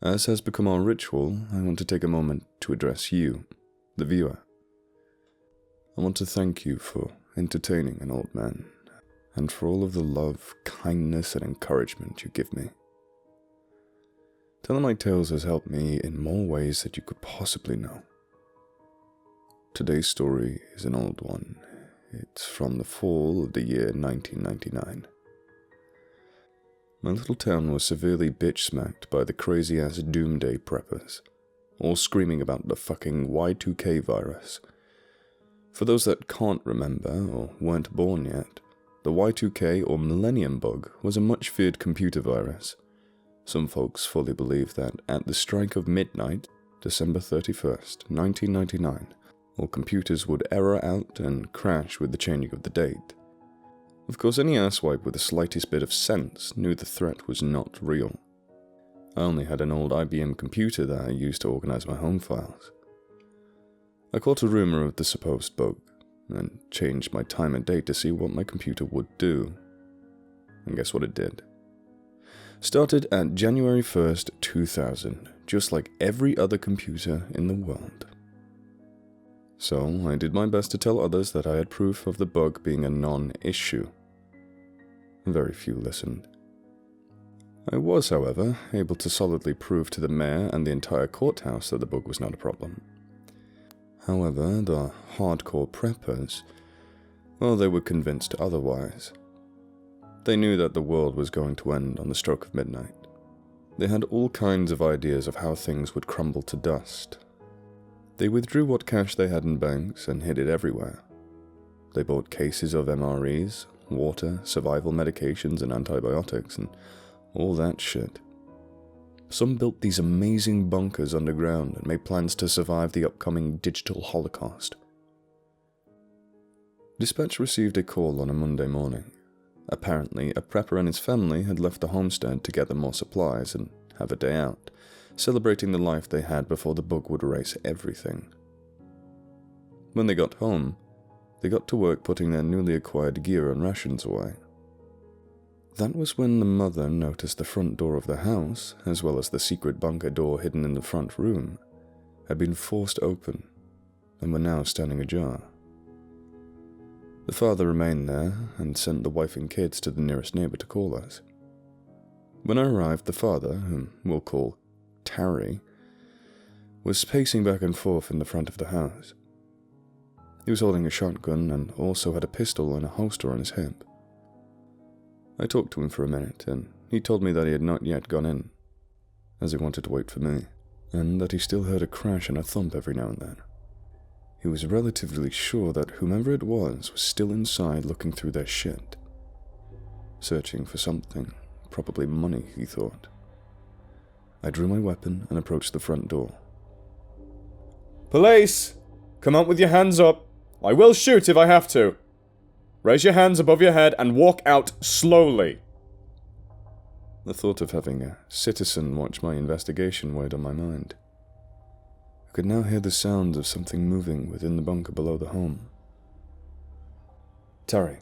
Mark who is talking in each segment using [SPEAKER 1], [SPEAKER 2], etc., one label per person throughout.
[SPEAKER 1] As has become our ritual, I want to take a moment to address you, the viewer. I want to thank you for entertaining an old man, and for all of the love, kindness, and encouragement you give me. Telling my tales has helped me in more ways than you could possibly know. Today's story is an old one. It's from the fall of the year 1999. My little town was severely bitch-smacked by the crazy-ass doomsday preppers, all screaming about the fucking Y2K virus. For those that can't remember or weren't born yet, the Y2K or Millennium Bug was a much-feared computer virus. Some folks fully believe that at the strike of midnight, December 31st, 1999, all computers would error out and crash with the changing of the date. Of course, any asswipe with the slightest bit of sense knew the threat was not real. I only had an old IBM computer that I used to organize my home files. I caught a rumor of the supposed bug, and changed my time and date to see what my computer would do. And guess what it did? Started at January 1st, 2000, just like every other computer in the world. So, I did my best to tell others that I had proof of the bug being a non-issue. Very few listened. I was, however, able to solidly prove to the mayor and the entire courthouse that the bug was not a problem. However, the hardcore preppers, well, they were convinced otherwise. They knew that the world was going to end on the stroke of midnight. They had all kinds of ideas of how things would crumble to dust. They withdrew what cash they had in banks and hid it everywhere. They bought cases of MREs, water, survival medications, and antibiotics, and all that shit. Some built these amazing bunkers underground and made plans to survive the upcoming digital holocaust. Dispatch received a call on a Monday morning. Apparently, a prepper and his family had left the homestead to gather more supplies and have a day out, celebrating the life they had before the bug would erase everything. When they got home, they got to work putting their newly acquired gear and rations away. That was when the mother noticed the front door of the house, as well as the secret bunker door hidden in the front room, had been forced open and were now standing ajar. The father remained there and sent the wife and kids to the nearest neighbor to call us. When I arrived, the father, whom we'll call Terry, was pacing back and forth in the front of the house. He was holding a shotgun and also had a pistol and a holster on his hip. I talked to him for a minute, and he told me that he had not yet gone in, as he wanted to wait for me, and that he still heard a crash and a thump every now and then. He was relatively sure that whomever it was still inside looking through their shit. Searching for something, probably money, he thought. I drew my weapon and approached the front door.
[SPEAKER 2] Police! Come out with your hands up. I will shoot if I have to. Raise your hands above your head and walk out slowly.
[SPEAKER 1] The thought of having a citizen watch my investigation weighed on my mind. I could now hear the sounds of something moving within the bunker below the home. Terry,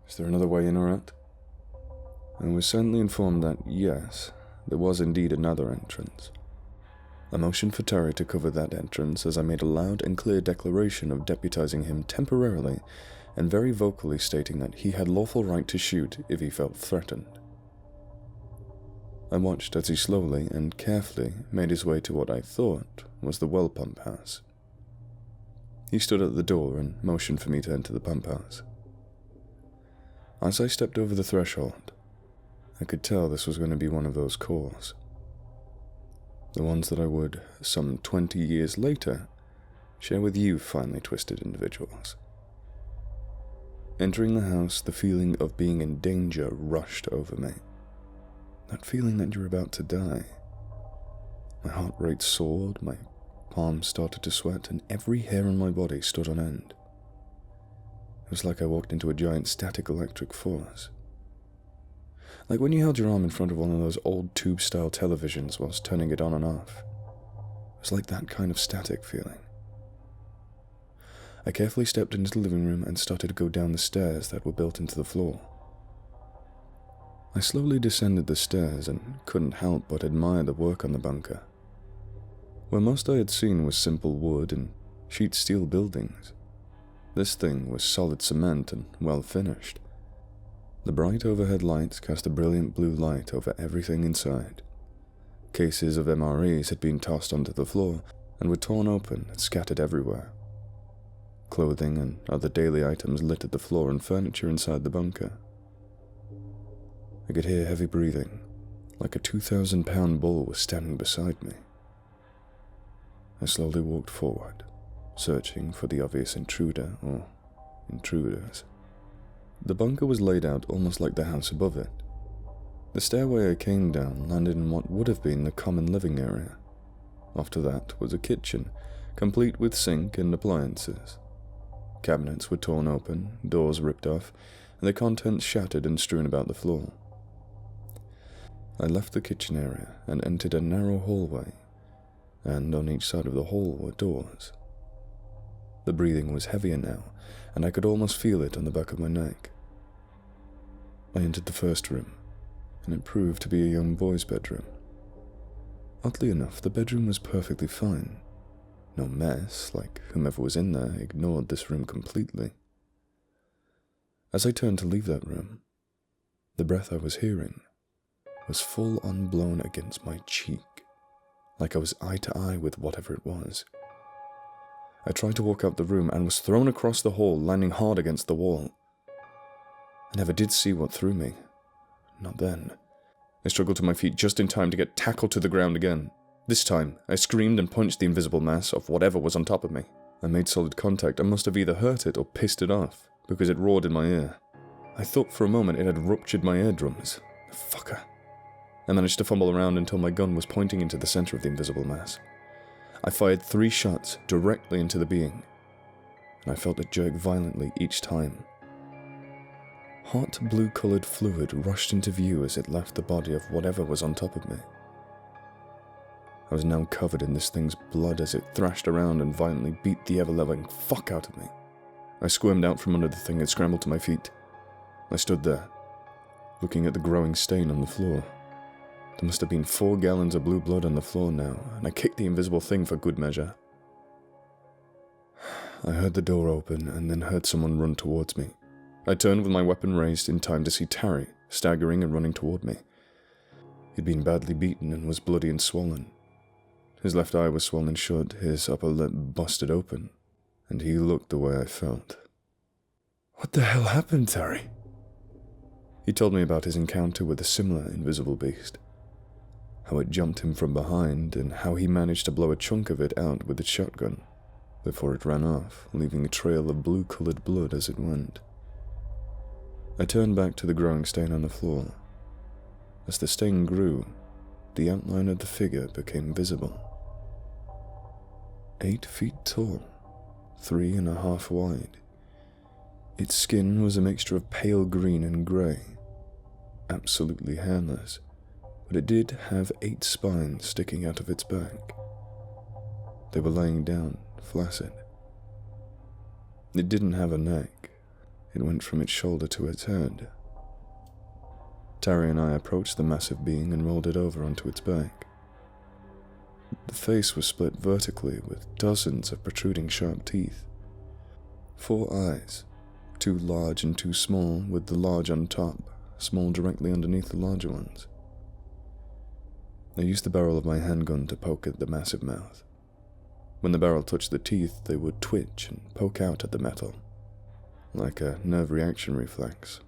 [SPEAKER 1] is there another way in or out? I was certainly informed that, yes, there was indeed another entrance. I motioned for Terry to cover that entrance as I made a loud and clear declaration of deputizing him temporarily and very vocally stating that he had lawful right to shoot if he felt threatened. I watched as he slowly and carefully made his way to what I thought was the well pump house. He stood at the door and motioned for me to enter the pump house. As I stepped over the threshold, I could tell this was going to be one of those calls. The ones that I would, some 20 years later, share with you finely twisted individuals. Entering the house, the feeling of being in danger rushed over me. That feeling that you're about to die. My heart rate soared, my palms started to sweat, and every hair on my body stood on end. It was like I walked into a giant static electric force. Like when you held your arm in front of one of those old tube-style televisions whilst turning it on and off. It was like that kind of static feeling. I carefully stepped into the living room and started to go down the stairs that were built into the floor. I slowly descended the stairs and couldn't help but admire the work on the bunker. Where most I had seen was simple wood and sheet steel buildings, this thing was solid cement and well finished. The bright overhead lights cast a brilliant blue light over everything inside. Cases of MREs had been tossed onto the floor and were torn open and scattered everywhere. Clothing and other daily items littered the floor and furniture inside the bunker. I could hear heavy breathing, like a 2,000-pound bull was standing beside me. I slowly walked forward, searching for the obvious intruder or intruders. The bunker was laid out almost like the house above it. The stairway I came down landed in what would have been the common living area. After that was a kitchen, complete with sink and appliances. Cabinets were torn open, doors ripped off, and the contents shattered and strewn about the floor. I left the kitchen area and entered a narrow hallway, and on each side of the hall were doors. The breathing was heavier now, and I could almost feel it on the back of my neck. I entered the first room, and it proved to be a young boy's bedroom. Oddly enough, the bedroom was perfectly fine. No mess, like whomever was in there ignored this room completely. As I turned to leave that room, the breath I was hearing was full on blown against my cheek, like I was eye to eye with whatever it was. I tried to walk out the room and was thrown across the hall, landing hard against the wall. I never did see what threw me. Not then. I struggled to my feet just in time to get tackled to the ground again. This time, I screamed and punched the invisible mass of whatever was on top of me. I made solid contact and must have either hurt it or pissed it off, because it roared in my ear. I thought for a moment it had ruptured my eardrums. Fucker. I managed to fumble around until my gun was pointing into the center of the invisible mass. I fired 3 shots directly into the being, and I felt it jerk violently each time. Hot blue-colored fluid rushed into view as it left the body of whatever was on top of me. I was now covered in this thing's blood as it thrashed around and violently beat the ever-loving fuck out of me. I squirmed out from under the thing and scrambled to my feet. I stood there, looking at the growing stain on the floor. There must have been 4 gallons of blue blood on the floor now, and I kicked the invisible thing for good measure. I heard the door open and then heard someone run towards me. I turned with my weapon raised in time to see Terry staggering and running toward me. He'd been badly beaten and was bloody and swollen. His left eye was swollen shut, his upper lip busted open, and he looked the way I felt. "What the hell happened, Terry?" He told me about his encounter with a similar invisible beast, how it jumped him from behind, and how he managed to blow a chunk of it out with its shotgun, before it ran off, leaving a trail of blue-colored blood as it went. I turned back to the growing stain on the floor. As the stain grew, the outline of the figure became visible. 8 feet tall, 3.5 wide. Its skin was a mixture of pale green and grey, absolutely hairless, but it did have 8 spines sticking out of its back. They were laying down, flaccid. It didn't have a neck. It went from its shoulder to its head. Terry and I approached the massive being and rolled it over onto its back. The face was split vertically with dozens of protruding sharp teeth. 4 eyes, 2 large and 2 small, with the large on top, small directly underneath the larger ones. I used the barrel of my handgun to poke at the massive mouth. When the barrel touched the teeth, they would twitch and poke out at the metal, like a nerve reaction reflex,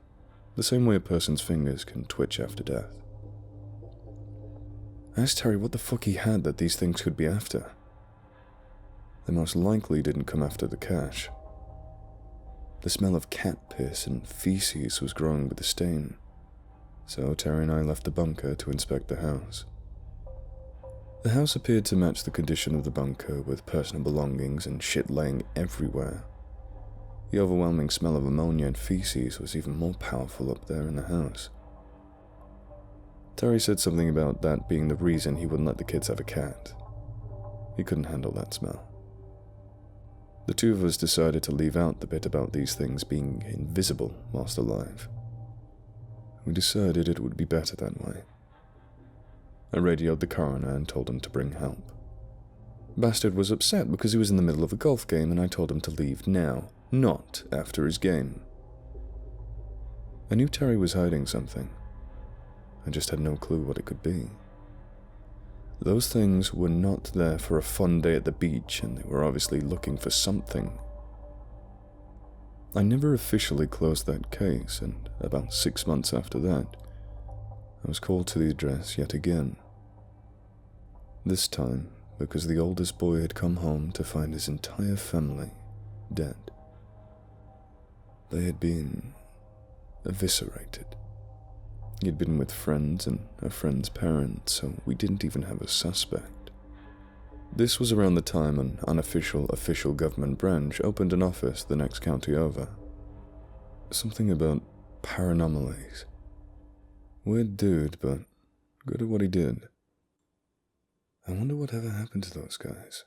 [SPEAKER 1] the same way a person's fingers can twitch after death. I asked Terry what the fuck he had that these things could be after. They most likely didn't come after the cash. The smell of cat piss and feces was growing with the stain, so Terry and I left the bunker to inspect the house. The house appeared to match the condition of the bunker, with personal belongings and shit laying everywhere. The overwhelming smell of ammonia and feces was even more powerful up there in the house. Terry said something about that being the reason he wouldn't let the kids have a cat. He couldn't handle that smell. The 2 of us decided to leave out the bit about these things being invisible whilst alive. We decided it would be better that way. I radioed the coroner and told him to bring help. Bastard was upset because he was in the middle of a golf game and I told him to leave now, not after his game. I knew Terry was hiding something. I just had no clue what it could be. Those things were not there for a fun day at the beach, and they were obviously looking for something. I never officially closed that case, and about 6 months after that, I was called to the address yet again. This time, because the oldest boy had come home to find his entire family dead. They had been eviscerated. He'd been with friends and a friend's parents, so we didn't even have a suspect. This was around the time an unofficial official government branch opened an office the next county over. Something about paranomalies. Weird dude, but good at what he did. I wonder what ever happened to those guys.